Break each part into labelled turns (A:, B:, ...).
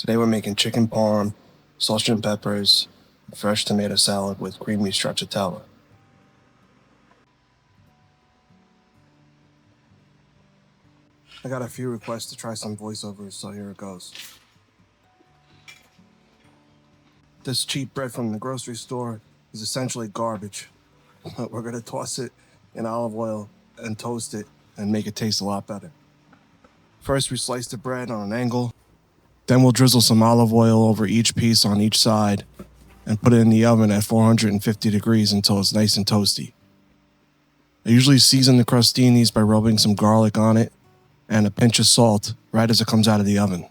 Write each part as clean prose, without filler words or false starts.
A: Today we're making chicken parm, sausage and peppers, fresh tomato salad with creamy stracciatella. I got a few requests to try some voiceovers, so here it goes. This cheap bread from the grocery store is essentially garbage. We're gonna toss it in olive oil and toast it and make it taste a lot better. First, we slice the bread on an angle. Then we'll drizzle some olive oil over each piece on each side and put it in the oven at 450 degrees until it's nice and toasty. I usually season the crostinis by rubbing some garlic on it and a pinch of salt right as it comes out of the oven.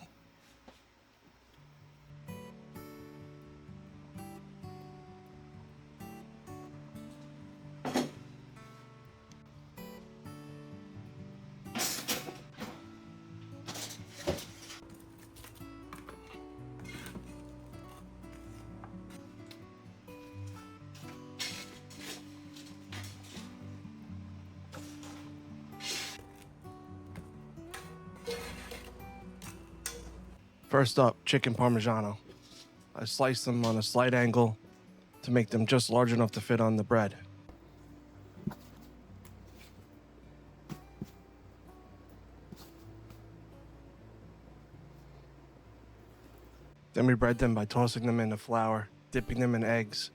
A: First up, chicken parmigiano. I slice them on a slight angle to make them just large enough to fit on the bread. Then we bread them by tossing them in the flour, dipping them in eggs,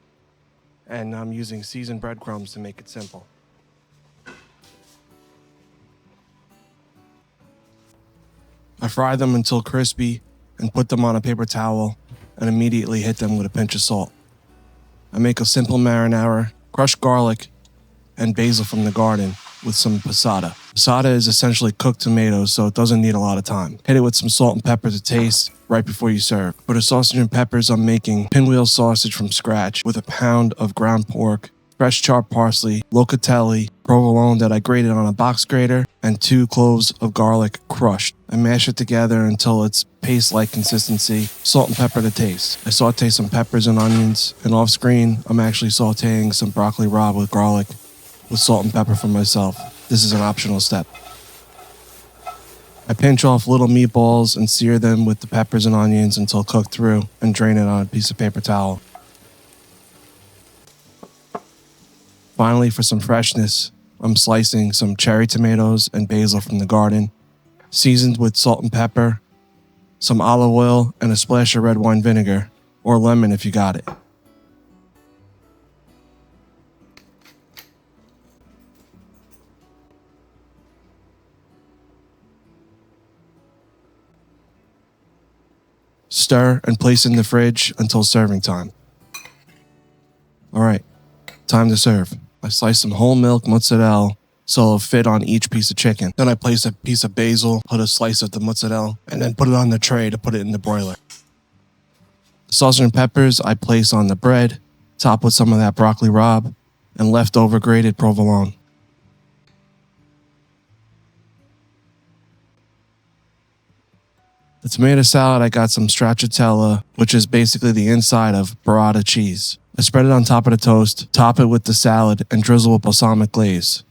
A: and I'm using seasoned breadcrumbs to make it simple. I fry them until crispy and put them on a paper towel and immediately hit them with a pinch of salt. I make a simple marinara, crushed garlic, and basil from the garden with some passata. Passata is essentially cooked tomatoes, so it doesn't need a lot of time. Hit it with some salt and pepper to taste right before you serve. For the sausage and peppers, I'm making pinwheel sausage from scratch with a pound of ground pork, fresh chopped parsley, locatelli, provolone that I grated on a box grater, and 2 cloves of garlic crushed. I mash it together until it's paste-like consistency, salt and pepper to taste. I saute some peppers and onions, and off screen, I'm actually sauteing some broccoli rabe with garlic with salt and pepper for myself. This is an optional step. I pinch off little meatballs and sear them with the peppers and onions until cooked through and drain it on a piece of paper towel. Finally, for some freshness, I'm slicing some cherry tomatoes and basil from the garden, seasoned with salt and pepper, some olive oil, and a splash of red wine vinegar, or lemon if you got it. Stir and place in the fridge until serving time. All right, time to serve. I slice some whole milk mozzarella so it'll fit on each piece of chicken. Then I place a piece of basil, put a slice of the mozzarella, and then put it on the tray to put it in the broiler. The sausage and peppers I place on the bread, top with some of that broccoli rabe, and leftover grated provolone. The tomato salad, I got some stracciatella, which is basically the inside of burrata cheese. I spread it on top of the toast, top it with the salad, and drizzle with balsamic glaze.